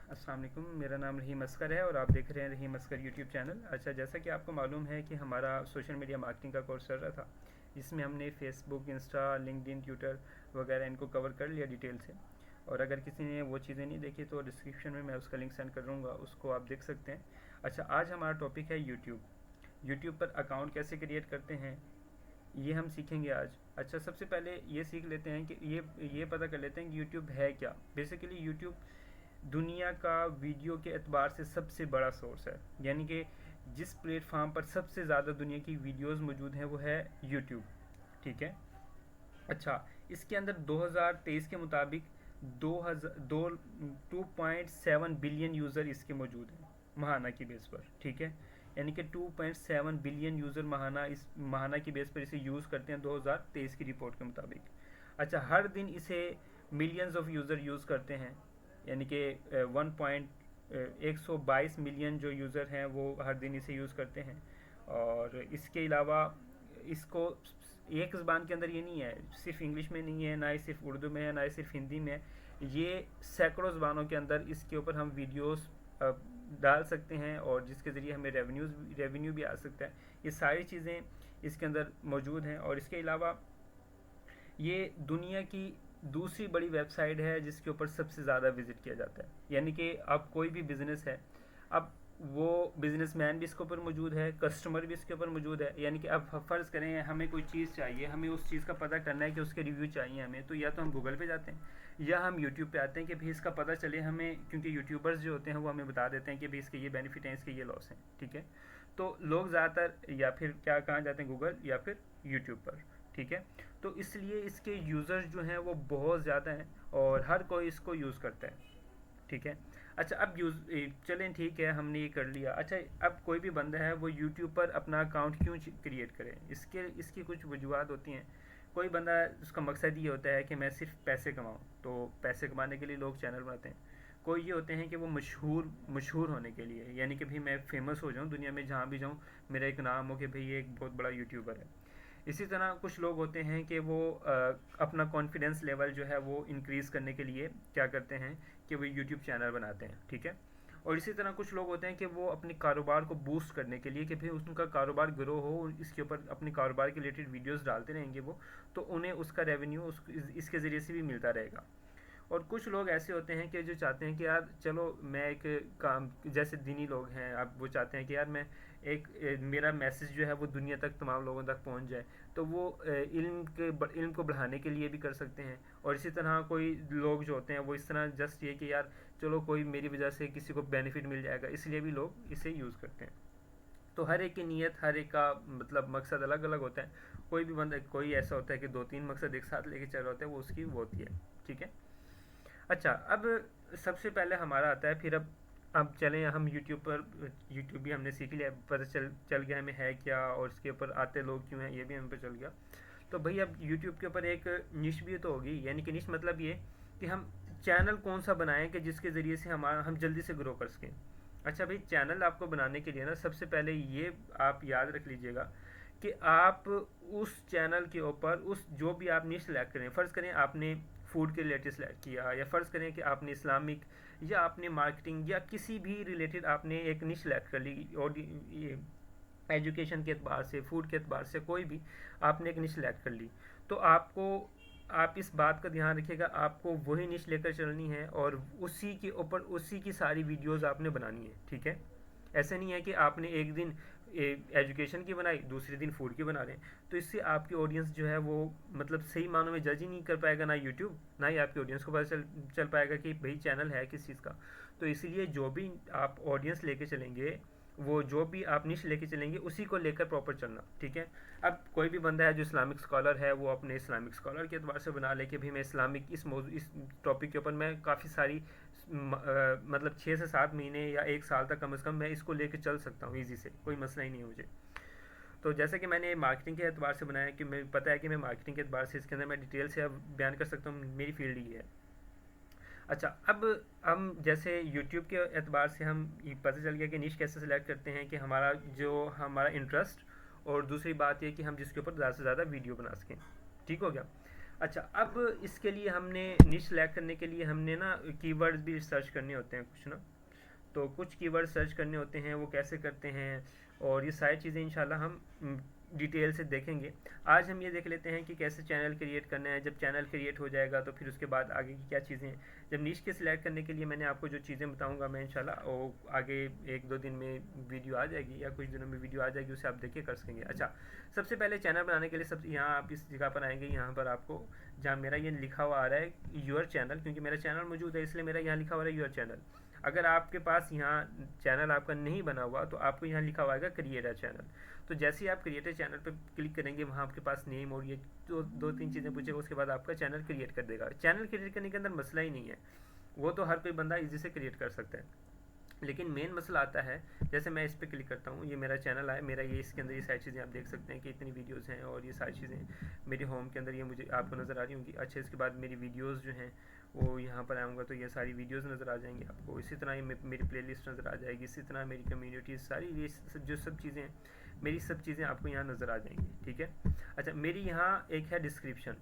السلام علیکم، میرا نام رحیم اسکر ہے اور آپ دیکھ رہے ہیں رحیم اسکر یوٹیوب چینل۔ اچھا، جیسا کہ آپ کو معلوم ہے کہ ہمارا سوشل میڈیا مارکیٹنگ کا کورس چل رہا تھا، جس میں ہم نے فیس بک، انسٹا، لنکڈ ان، ٹویٹر وغیرہ ان کو کور کر لیا ڈیٹیل سے۔ اور اگر کسی نے وہ چیزیں نہیں دیکھی تو ڈسکرپشن میں اس کا لنک سینڈ کر دوں گا، اس کو آپ دیکھ سکتے ہیں۔ اچھا، آج ہمارا ٹاپک ہے یوٹیوب۔ یوٹیوب پر اکاؤنٹ کیسے کریٹ کرتے ہیں، یہ ہم سیکھیں گے آج۔ اچھا، سب سے پہلے یہ سیکھ لیتے ہیں کہ یہ پتہ کر لیتے ہیں کہ یوٹیوب ہے کیا۔ بیسیکلی یوٹیوب دنیا کا ویڈیو کے اعتبار سے سب سے بڑا سورس ہے، یعنی کہ جس پلیٹ فارم پر سب سے زیادہ دنیا کی ویڈیوز موجود ہیں وہ ہے یوٹیوب، ٹھیک ہے۔ اچھا، اس کے اندر 2023 کے مطابق 2.7 بلین یوزر اس کے موجود ہیں ماہانہ کی بیس پر، ٹھیک ہے۔ یعنی کہ 2.7 بلین یوزر ماہانہ کی بیس پر اسے یوز کرتے ہیں 2023 کی رپورٹ کے مطابق۔ اچھا، ہر دن اسے ملینز آف یوزر یوز کرتے ہیں، یعنی کہ 122 ملین جو یوزر ہیں وہ ہر دن اسے یوز کرتے ہیں۔ اور اس کے علاوہ اس کو ایک زبان کے اندر یہ نہیں ہے، صرف انگلش میں نہیں ہے، نہ ہی صرف اردو میں ہے، نہ ہی صرف ہندی میں ہے، یہ سینکڑوں زبانوں کے اندر اس کے اوپر ہم ویڈیوز ڈال سکتے ہیں اور جس کے ذریعے ہمیں ریونیو بھی آ سکتا ہے۔ یہ ساری چیزیں اس کے اندر موجود ہیں۔ اور اس کے علاوہ یہ دنیا کی دوسری بڑی ویب سائٹ ہے جس کے اوپر سب سے زیادہ وزٹ کیا جاتا ہے، یعنی کہ اب کوئی بھی بزنس ہے، اب وہ بزنس مین بھی اس کے اوپر موجود ہے، کسٹمر بھی اس کے اوپر موجود ہے۔ یعنی کہ اب فرض کریں ہمیں کوئی چیز چاہیے، ہمیں اس چیز کا پتہ کرنا ہے کہ اس کے ریویو چاہیے ہمیں، تو یا تو ہم گوگل پہ جاتے ہیں یا ہم یوٹیوب پہ آتے ہیں کہ بھی اس کا پتہ چلے ہمیں، کیونکہ یوٹیوبرز جو ہوتے ہیں وہ ہمیں بتا دیتے ہیں کہ بھی اس کے یہ بینیفٹ ہیں، اس کے یہ لاس ہیں، ٹھیک ہے۔ تو لوگ زیادہ تر یا پھر کیا کہاں جاتے ہیں، گوگل یا پھر یوٹیوب پر، ٹھیک ہے۔ تو اس لیے اس کے یوزر جو ہیں وہ بہت زیادہ ہیں اور ہر کوئی اس کو یوز کرتا ہے، ٹھیک ہے۔ اچھا، اب چلیں ٹھیک ہے، ہم نے یہ کر لیا۔ اچھا، اب کوئی بھی بندہ ہے وہ یوٹیوب پر اپنا اکاؤنٹ کیوں کریٹ کرے، اس کی کچھ وجوہات ہوتی ہیں۔ کوئی بندہ اس کا مقصد یہ ہوتا ہے کہ میں صرف پیسے کماؤں، تو پیسے کمانے کے لیے لوگ چینل بناتے ہیں۔ کوئی یہ ہوتے ہیں کہ وہ مشہور ہونے کے لیے، یعنی کہ بھی میں فیمس ہو جاؤں، دنیا میں جہاں بھی جاؤں میرا ایک نام ہو کہ بھئی یہ ایک بہت بڑا یوٹیوبر ہے۔ اسی طرح کچھ لوگ ہوتے ہیں کہ وہ اپنا کانفیڈنس لیول جو ہے وہ انکریز کرنے کے لیے کیا کرتے ہیں کہ وہ یوٹیوب چینل بناتے ہیں، ٹھیک ہے۔ اور اسی طرح کچھ لوگ ہوتے ہیں کہ وہ اپنے کاروبار کو بوسٹ کرنے کے لیے کہ پھر ان کا کاروبار گرو ہو، اس کے اوپر اپنے کاروبار کے ریلیٹڈ ویڈیوز ڈالتے رہیں گے وہ، تو انہیں اس کا ریونیو اس کے ذریعے سے بھی ملتا رہے گا۔ اور کچھ لوگ ایسے ہوتے ہیں کہ جو چاہتے ہیں کہ یار چلو میں ایک کام، جیسے دینی لوگ ہیں، اب وہ چاہتے ہیں کہ یار میں میرا میسج جو ہے وہ دنیا تک تمام لوگوں تک پہنچ جائے، تو وہ علم کو بڑھانے کے لیے بھی کر سکتے ہیں۔ اور اسی طرح کوئی لوگ جو ہوتے ہیں وہ اس طرح جسٹ یہ کہ یار چلو کوئی میری وجہ سے کسی کو بینیفٹ مل جائے گا، اس لیے بھی لوگ اسے یوز کرتے ہیں۔ تو ہر ایک کی نیت، ہر ایک کا مطلب مقصد الگ الگ ہوتا ہے۔ کوئی بھی بندہ، کوئی ایسا ہوتا ہے کہ 2-3 مقصد ایک ساتھ لے کے چل رہا ہوتا ہے، وہ اس کی وہ ہوتی ہے، ٹھیک ہے۔ اچھا، اب سب سے پہلے ہمارا آتا ہے، پھر اب چلیں ہم یوٹیوب بھی ہم نے سیکھ لیا، پتہ چل گیا ہمیں ہے کیا اور اس کے اوپر آتے لوگ کیوں ہیں، یہ بھی ہمیں پتہ چل گیا۔ تو بھئی اب یوٹیوب کے اوپر ایک نش بھی تو ہوگی، یعنی کہ نش مطلب یہ کہ ہم چینل کون سا بنائیں کہ جس کے ذریعے سے ہم جلدی سے گرو کر سکیں۔ اچھا بھئی، چینل آپ کو بنانے کے لیے نا سب سے پہلے یہ آپ یاد رکھ لیجئے گا کہ آپ اس چینل کے اوپر جو بھی آپ نش سلیکٹ کریں، فرض کریں آپ نے فوڈ کے ریلیٹڈ سلیکٹ کیا، یا فرض کریں کہ آپ نے اسلامک یا آپ نے مارکیٹنگ یا کسی بھی ریلیٹڈ آپ نے ایک نش سلیکٹ کر لی، اور ایجوکیشن کے اعتبار سے، فوڈ کے اعتبار سے، کوئی بھی آپ نے ایک نش سلیکٹ کر لی، تو آپ اس بات کا دھیان رکھیے گا، آپ کو وہی نش لے کر چلنی ہے اور اسی کے اوپر اسی کی ساری ویڈیوز آپ نے بنانی ہے، ٹھیک ہے۔ ایسے نہیں ہے کہ آپ نے ایک دن ایجوکیشن کی بنائی، دوسرے دن فوڈ کی بنا رہے ہیں، تو اس سے آپ کی آڈینس جو ہے وہ مطلب صحیح معنوں میں جج ہی نہیں کر پائے گا، نہ یوٹیوب، نہ ہی آپ کی آڈینس کو پتہ چل پائے گا کہ بھئی چینل ہے کس چیز کا۔ تو اسی لیے جو بھی آپ آڈینس لے کے چلیں گے، وہ جو بھی آپ نش لے کے چلیں گے اسی کو لے کر پراپر چلنا، ٹھیک ہے۔ اب کوئی بھی بندہ ہے جو اسلامک اسکالر ہے، وہ اپنے اسلامک اسکالر کے اعتبار سے بنا لے کہ بھی میں اسلامک اس ٹاپک کے اوپر میں کافی ساری مطلب 6 سے 7 مہینے یا 1 سال تک کم از کم میں اس کو لے کے چل سکتا ہوں ایزی سے، کوئی مسئلہ ہی نہیں ہے مجھے۔ تو جیسا کہ میں نے مارکیٹنگ کے اعتبار سے بنایا کہ مجھے پتہ ہے کہ میں مارکیٹنگ کے اعتبار سے اس کے اندر میں ڈیٹیل سے اب بیان کر سکتا ہوں، میری فیلڈ یہ ہے۔ اچھا، اب ہم جیسے یوٹیوب کے اعتبار سے ہم پتہ چل گیا کہ نش کیسے سلیکٹ کرتے ہیں کہ ہمارا انٹرسٹ، اور دوسری بات یہ کہ ہم جس کے اوپر زیادہ سے زیادہ ویڈیو بنا سکیں، ٹھیک ہو گیا۔ अच्छा, अब इसके लिए हमने निश सेलेक्ट करने के लिए हमने ना कीवर्ड्स भी सर्च करने होते हैं कुछ ना, तो कुछ कीवर्ड सर्च करने होते हैं, वो कैसे करते हैं, और ये सारी चीज़ें इंशाल्लाह हम डिटेल से देखेंगे। आज हम ये देख लेते हैं कि कैसे चैनल क्रिएट करना है। जब चैनल क्रिएट हो जाएगा तो फिर उसके बाद आगे की क्या चीज़ें हैं। जब नीश के सिलेक्ट करने के लिए मैंने आपको जो चीज़ें बताऊंगा मैं इंशाल्लाह वो आगे 1-2 दिन में वीडियो आ जाएगी या कुछ दिनों में वीडियो आ जाएगी, उसे आप देख के कर सकेंगे। अच्छा, सबसे पहले चैनल बनाने के लिए सब यहाँ आप इस जगह पर आएंगे, यहाँ पर आपको जहाँ मेरा ये लिखा हुआ आ रहा है यूर चैनल, क्योंकि मेरा चैनल मौजूद है इसलिए मेरा यहाँ लिखा हुआ है यूर चैनल। अगर आपके पास यहाँ चैनल आपका नहीं बना हुआ तो आपको यहाँ लिखा हुआ है क्रिएटर चैनल। तो जैसे ही आप क्रिएटर चैनल पर क्लिक करेंगे वहाँ आपके पास नेम और ये दो तीन चीज़ें पूछेगा, उसके बाद आपका चैनल क्रिएट कर देगा। चैनल क्रिएट करने के अंदर मसला ही नहीं है, वो तो हर कोई बंदा इजी से क्रिएट कर सकता है। लेकिन मेन मसला आता है, जैसे मैं इस पर क्लिक करता हूँ, ये मेरा चैनल है, मेरा ये इसके अंदर ये सारी चीज़ें आप देख सकते हैं कि इतनी वीडियोस हैं और ये सारी चीज़ें मेरी होम के अंदर ये मुझे आपको नज़र आ रही होंगी। अच्छा, इसके बाद मेरी वीडियोस जो हैं वो यहाँ पर आऊँगा तो ये सारी वीडियोस नज़र आ जाएंगी आपको। इसी तरह ये मेरी प्लेलिस्ट नज़र आ जाएगी, इसी तरह मेरी कम्युनिटी सारी ये जो सब चीज़ें हैं मेरी सब चीज़ें आपको यहाँ नज़र आ जाएंगी, ठीक है। अच्छा, मेरी यहाँ एक है डिस्क्रिप्शन।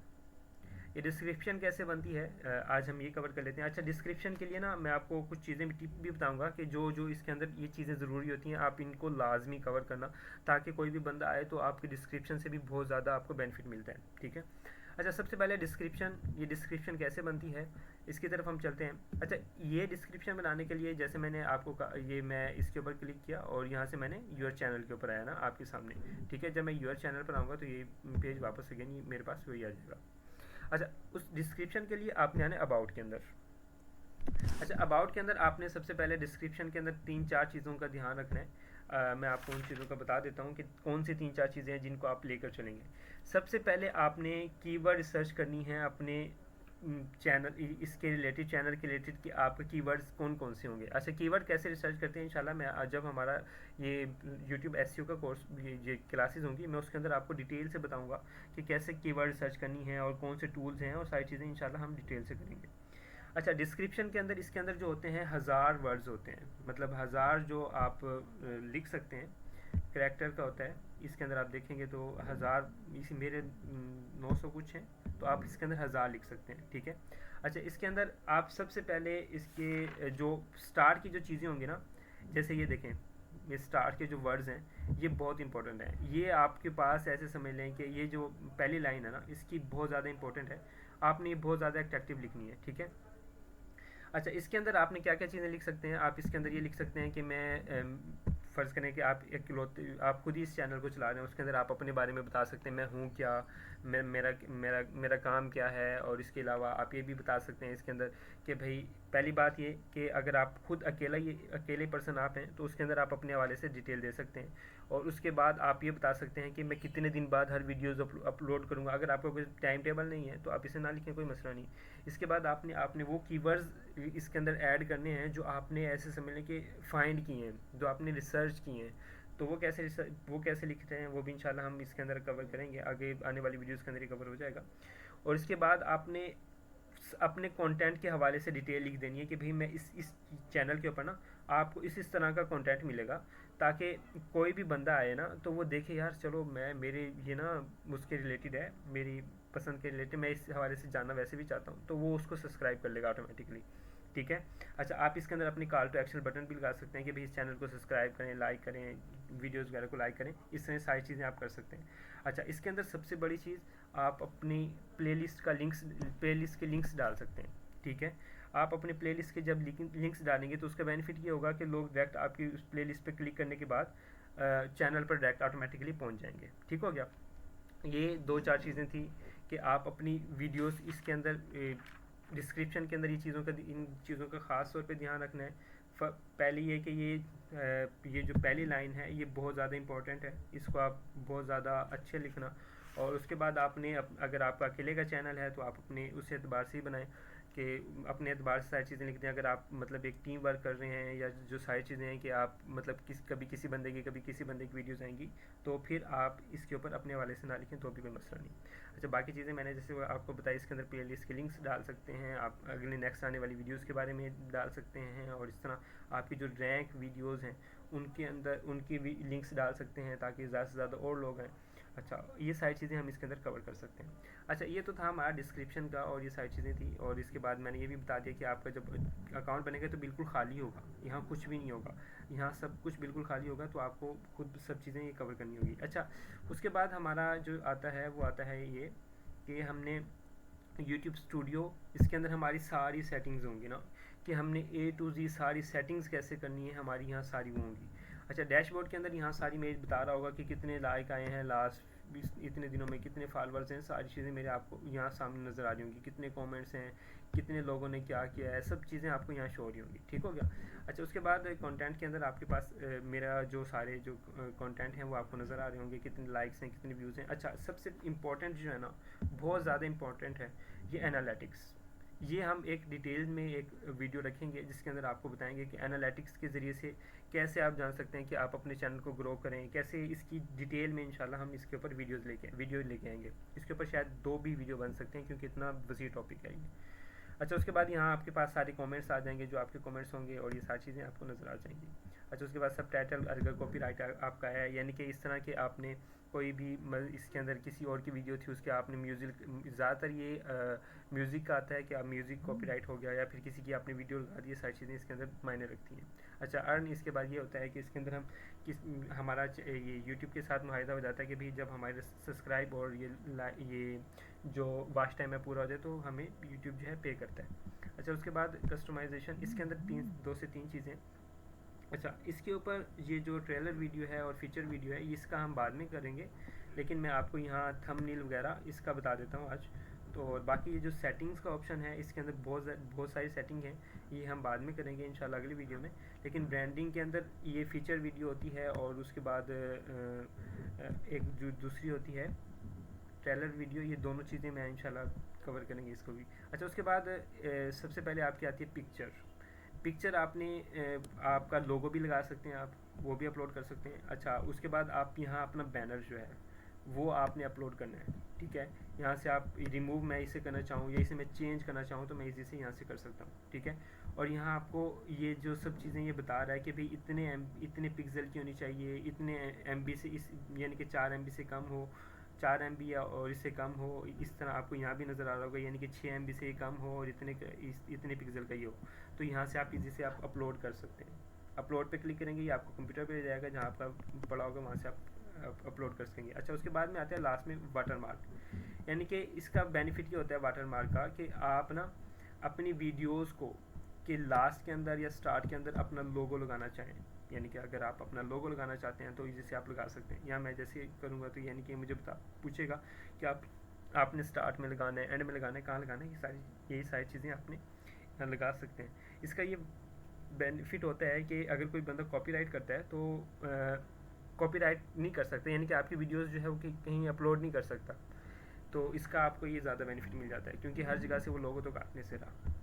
ये डिस्क्रिप्शन कैसे बनती है आज हम ये कवर कर लेते हैं। अच्छा, डिस्क्रिप्शन के लिए ना मैं आपको कुछ चीज़ें टिप भी बताऊंगा कि जो जो इसके अंदर ये चीज़ें ज़रूरी होती हैं आप इनको लाजमी कवर करना, ताकि कोई भी बंदा आए तो आपके डिस्क्रिप्शन से भी बहुत ज़्यादा आपको बेनिफिट मिलता है, ठीक है। अच्छा, सबसे पहले डिस्क्रिप्शन, ये डिस्क्रिप्शन कैसे बनती है इसकी तरफ हम चलते हैं। अच्छा, ये डिस्क्रिप्शन बनाने के लिए जैसे मैंने आपको कहा, ये मैं इसके ऊपर क्लिक किया और यहाँ से मैंने यूर चैनल के ऊपर आया ना आपके सामने, ठीक है। जब मैं यूर चैनल पर आऊँगा तो ये पेज वापस अगेन मेरे पास वही आ जाएगा। अच्छा, उस डिस्क्रिप्शन के लिए आपने आना अबाउट के अंदर। अच्छा, अबाउट के अंदर आपने सबसे पहले डिस्क्रिप्शन के अंदर 3-4 चीज़ों का ध्यान रखना है। मैं आपको उन चीज़ों का बता देता हूँ कि कौन सी 3-4 चीज़ें हैं जिनको आप लेकर चलेंगे। सबसे पहले आपने कीवर्ड सर्च करनी है अपने चैनल, इसके रिलेटेड, चैनल के रिलेटेड कि आपके कीवर्ड्स कौन कौन से होंगे। अच्छा, कीवर्ड कैसे रिसर्च करते हैं इंशाल्लाह मैं जब हमारा ये यूट्यूब एसईओ का कोर्स ये क्लासेस होंगी मैं उसके अंदर आपको डिटेल से बताऊंगा कि कैसे कीवर्ड सर्च करनी है और कौन से टूल्स हैं और सारी चीज़ें इंशाल्लाह हम डिटेल से करेंगे। अच्छा, डिस्क्रिप्शन के अंदर इसके अंदर जो होते हैं 1000 वर्ड्स होते हैं, मतलब 1000 जो आप लिख सकते हैं, करैक्टर का होता है। इसके अंदर आप देखेंगे तो 1000, इसी मेरे 900 कुछ हैं, तो आप इसके अंदर 1000 लिख सकते हैं, ठीक है। अच्छा, इसके अंदर आप सबसे पहले इसके जो स्टार्ट की जो चीज़ें होंगी ना, जैसे ये देखें, ये स्टार्ट के जो वर्ड्स हैं ये बहुत इंपॉर्टेंट है। ये आपके पास ऐसे समझ लें कि ये जो पहली लाइन है ना इसकी बहुत ज़्यादा इंपॉर्टेंट है, आपने ये बहुत ज़्यादा अट्रैक्टिव लिखनी है, ठीक है। अच्छा, इसके अंदर आपने क्या क्या चीज़ें लिख सकते हैं, आप इसके अंदर ये लिख सकते हैं कि मैं फ़र्ज़ करें कि आप आप खुद ही इस चैनल को चला रहे हैं, उसके अंदर आप अपने बारे में बता सकते हैं, मैं हूँ क्या, मैं मेरा मेरा मेरा काम क्या है। और इसके अलावा आप ये भी बता सकते हैं इसके अंदर कि भाई पहली बात ये कि अगर आप खुद अकेले पर्सन आप हैं तो उसके अंदर आप अपने हवाले से डिटेल दे सकते हैं। और उसके बाद आप ये बता सकते हैं कि मैं कितने दिन बाद हर वीडियोज़ अपलोड करूँगा। अगर आपका कोई टाइम टेबल नहीं है तो आप इसे ना लिखें, कोई मसला नहीं। इसके बाद आपने वो कीवर्ड्स इसके अंदर ऐड करने हैं जो आपने ऐसे समझ लें कि फाइंड किए हैं, जो आपने रिसर्च किए हैं। तो वो कैसे लिखते हैं वो भी इंशाल्लाह हम इसके अंदर कवर करेंगे, आगे आने वाली वीडियोस के अंदर ही कवर हो जाएगा। और इसके बाद आपने अपने कंटेंट के हवाले से डिटेल लिख देनी है कि भाई मैं इस चैनल के ऊपर ना आपको इस तरह का कंटेंट मिलेगा, ताकि कोई भी बंदा आए ना तो वो देखे यार चलो मैं मेरे ये ना उसके रिलेटेड है, मेरी पसंद के रिलेटेड, मैं इस हवाले से जानना वैसे भी चाहता हूँ, तो वो उसको सब्सक्राइब कर लेगा ऑटोमेटिकली, ठीक है। अच्छा, आप इसके अंदर अपनी कॉल टू एक्शन बटन भी लगा सकते हैं कि भाई इस चैनल को सब्सक्राइब करें, लाइक करें, वीडियोज़ वगैरह को लाइक करें, इस तरह सारी चीज़ें आप कर सकते हैं। अच्छा, इसके अंदर सबसे बड़ी चीज़ आप अपनी प्लेलिस्ट के लिंक्स डाल सकते हैं, ठीक है। आप अपने प्लेलिस्ट के जब लिंक्स डालेंगे तो उसका बेनिफिट ये होगा कि लोग डायरेक्ट आपकी उस प्लेलिस्ट पे क्लिक करने के बाद चैनल पर डायरेक्ट ऑटोमेटिकली पहुंच जाएंगे, ठीक हो गया। ये 2-4 चीज़ें थी कि आप अपनी वीडियोस इसके अंदर डिस्क्रिप्शन के अंदर इन चीज़ों का ख़ास तौर पे ध्यान रखना है। पहली ये कि ये जो पहली लाइन है ये बहुत ज़्यादा इंपॉर्टेंट है, इसको आप बहुत ज़्यादा अच्छे लिखना। और उसके बाद आपने अगर आपका अकेले का चैनल है तो आप अपने उस एतबार से ही बनाएं कि अपने एतबार से सारी चीज़ें लिख दें। अगर आप मतलब एक टीम वर्क कर रहे हैं या जो सारी चीज़ें हैं कि आप मतलब कभी किसी बंदे की कभी किसी बंदे की वीडियोज़ आएंगी तो फिर आप इसके ऊपर अपने वाले से ना लिखें तो भी कोई मसला नहीं। अच्छा, बाकी चीज़ें मैंने जैसे आपको बताई, इसके अंदर प्ले लिस्ट के लिंक्स डाल सकते हैं, आप अगले नेक्स्ट आने वाली वीडियोज़ के बारे में डाल सकते हैं। और इस तरह आपकी जो रैंक वीडियोज़ हैं उनके अंदर उनकी भी लिंक्स डाल सकते हैं ताकि ज़्यादा से ज़्यादा और लोग आएँ। अच्छा, ये सारी चीज़ें हम इसके अंदर कवर कर सकते हैं। अच्छा, ये तो था हमारा डिस्क्रिप्शन का और ये सारी चीज़ें थी, और इसके बाद मैंने ये भी बता दिया कि आपका जब अकाउंट बनेगा तो बिल्कुल खाली होगा, यहाँ कुछ भी नहीं होगा, यहाँ सब कुछ बिल्कुल खाली होगा, तो आपको खुद सब चीज़ें ये कवर करनी होगी। अच्छा, उसके बाद हमारा जो आता है वो आता है ये कि हमने यूट्यूब स्टूडियो, इसके अंदर हमारी सारी सेटिंग्स होंगी ना, कि हमने A to Z सारी सेटिंग्स कैसे करनी है, हमारी यहाँ सारी वो होंगी। अच्छा, डैशबोर्ड के अंदर यहाँ सारी मेरी बता रहा होगा कि कितने लाइक आए हैं लास्ट इतने दिनों में, कितने फॉलोअर्स हैं, सारी चीज़ें मेरे आपको यहाँ सामने नज़र आ रही होंगी, कितने कमेंट्स हैं, कितने लोगों ने क्या किया है, सब चीज़ें आपको यहाँ शो हो रही होंगी। ठीक हो गया। अच्छा, उसके बाद कंटेंट के अंदर आपके पास मेरा जो सारे जो कंटेंट हैं वो आपको नज़र आ रहे होंगे, कितने लाइक्स हैं, कितने व्यूज़ हैं। अच्छा, सबसे इम्पॉर्टेंट जो है ना, बहुत ज़्यादा इम्पॉर्टेंट है ये एनालिटिक्स। ये हम एक डिटेल में एक वीडियो रखेंगे जिसके अंदर आपको बताएंगे कि एनालिटिक्स के ज़रिए से कैसे आप जान सकते हैं कि आप अपने चैनल को ग्रो करें, कैसे इसकी डिटेल में इंशाल्लाह हम इसके ऊपर वीडियो लेके आएंगे। इसके ऊपर शायद 2 भी वीडियो बन सकते हैं क्योंकि इतना वसी टॉपिक है ये। अच्छा, उसके बाद यहाँ आपके पास सारे कमेंट्स आ जाएंगे, जो आपके कमेंट्स होंगे, और ये सारी चीज़ें आपको नज़र आ जाएंगी। अच्छा, उसके बाद सब टाइटल अगर कॉपीराइट आपका है, यानी कि इस तरह के आपने कोई भी इसके अंदर किसी और की वीडियो थी उसके आपने म्यूज़िक, ज़्यादातर ये म्यूज़िक का आता है कि आप म्यूज़िक कॉपीराइट हो गया, या फिर किसी की आपने वीडियो लगा दी, सारी चीज़ें इसके अंदर मायने रखती हैं। अच्छा, अर्न इसके बाद ये होता है कि इसके अंदर हम हमारा ये यूट्यूब के साथ मुआहिदा हो जाता है कि भाई जब हमारे सब्सक्राइब और ये जो वॉच टाइम है पूरा हो जाए तो हमें यूट्यूब जो है पे करता है। अच्छा, उसके बाद कस्टमाइजेशन, इसके अंदर 2 से 3 चीज़ें। अच्छा, इसके ऊपर ये जो ट्रेलर वीडियो है और फीचर वीडियो है इसका हम बाद में करेंगे, लेकिन मैं आपको यहाँ थंबनेल वगैरह इसका बता देता हूँ आज। तो बाकी ये जो सेटिंग्स का ऑप्शन है इसके अंदर बहुत सारी सेटिंग है, ये हम बाद में करेंगे इंशाल्लाह अगली वीडियो में। लेकिन ब्रांडिंग के अंदर ये फीचर वीडियो होती है, और उसके बाद एक जो दूसरी होती है ट्रेलर वीडियो, ये दोनों चीज़ें मैं इंशाल्लाह कवर करेंगे इसको भी। अच्छा, उसके बाद सबसे पहले आपकी आती है पिक्चर आपने आपका लोगो भी लगा सकते हैं, आप वो भी अपलोड कर सकते हैं। अच्छा, उसके बाद आप यहाँ अपना बैनर जो है वो आपने अपलोड करना है। ठीक है, यहाँ से आप रिमूव मैं इसे करना चाहूँ या इसे मैं चेंज करना चाहूँ तो मैं इजी से यहाँ से कर सकता हूँ। ठीक है, और यहाँ आपको ये जो सब चीज़ें ये बता रहा है कि भाई इतने पिक्सल की होनी चाहिए, इतने MB से, इस यानी कि 4 MB से कम हो, 4 MB या और इससे कम हो, इस तरह आपको यहाँ भी नज़र आ रहा होगा, यानी कि 6 MB से कम हो और इतने पिक्सल का ही हो। तो यहाँ से आप इजी से आप अपलोड कर सकते हैं। अपलोड पे क्लिक करेंगे, ये आपको कंप्यूटर पे ले जाएगा, जहाँ आपका पड़ा होगा वहाँ से आप अपलोड कर सकेंगे। अच्छा, उसके बाद में आते हैं लास्ट में वाटर मार्क, यानी कि इसका बेनिफिट ये होता है वाटर मार्क का कि आप ना अपनी वीडियोज़ को के लास्ट के अंदर या स्टार्ट के अंदर अपना लोगो लगाना चाहें, यानी कि अगर आप अपना लोगो लगाना चाहते हैं तो इजी से आप लगा सकते हैं। यहाँ मैं जैसे करूँगा तो यानी कि मुझे पूछेगा कि आपने स्टार्ट में लगाना है, एंड में लगाना है, कहाँ लगाना है, यही सारी चीज़ें आपने यहाँ लगा सकते हैं। इसका ये बेनिफिट होता है कि अगर कोई बंदा कॉपीराइट करता है तो कॉपीराइट नहीं कर सकता, यानी कि आपकी वीडियोस जो है वो कहीं अपलोड नहीं कर सकता। तो इसका आपको ये ज़्यादा बेनिफिट मिल जाता है क्योंकि हर जगह से वो लोगो तो काटने से रहा।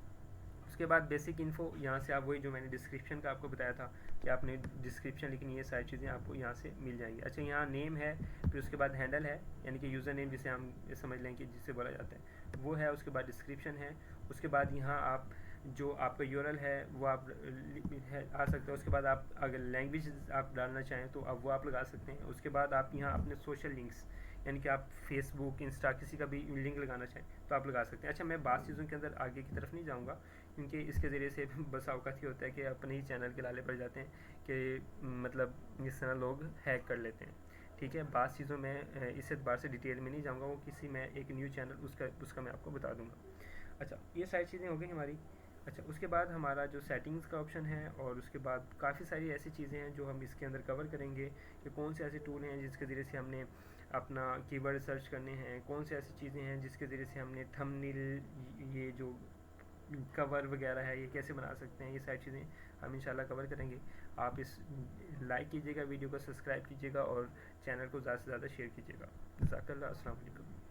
उसके बाद बेसिक इन्फो, यहाँ से आप वही जो मैंने डिस्क्रिप्शन का आपको बताया था कि आपने डिस्क्रिप्शन लिखनी है, सारी चीज़ें आपको यहाँ से मिल जाएंगी। अच्छा, यहाँ नेम है, फिर उसके बाद हैंडल है, यानी कि यूज़र नेम जिसे हम समझ लें कि जिससे बोला जाता है वो है। उसके बाद डिस्क्रिप्शन है, उसके बाद यहाँ आप जो आपका यूआरएल है वो आप आ सकते हैं। उसके बाद आप अगर लैंग्वेज आप डालना चाहें तो अब वो आप लगा सकते हैं। उसके बाद आप यहाँ अपने सोशल लिंक्स, यानी कि आप फेसबुक, इंस्टा, किसी का भी लिंक लगाना चाहें तो आप लगा सकते हैं। अच्छा, मैं बात चीज़ों के अंदर आगे की तरफ नहीं जाऊँगा क्योंकि इसके ज़रिए से बस अवकात ही होता है कि अपने ही चैनल के लाले पड़ जाते हैं कि मतलब इस तरह लोग हैक कर लेते हैं। ठीक है, बात चीज़ों में इस एतबार से डिटेल में नहीं जाऊँगा, वो किसी में एक न्यू चैनल उसका मैं आपको बता दूँगा। अच्छा, ये सारी चीज़ें हो गई हमारी। अच्छा, उसके बाद हमारा जो सेटिंग्स का ऑप्शन है, और उसके बाद काफ़ी सारी ऐसी चीज़ें हैं जो हम इसके अंदर कवर करेंगे कि कौन से ऐसे टूल हैं जिसके ज़रिए से हमने अपना कीवर्ड सर्च करने हैं, कौन से ऐसी चीज़ें हैं जिसके ज़रिए से हमने थंबनेल, ये जो कवर वगैरह है ये कैसे बना सकते हैं, ये सारी चीज़ें हम इंशाल्लाह कवर करेंगे। आप इस लाइक कीजिएगा, वीडियो को सब्सक्राइब कीजिएगा और चैनल को ज़्यादा से ज़्यादा शेयर कीजिएगा। जज़ाकल्लाह, अस्सलाम वालेकुम।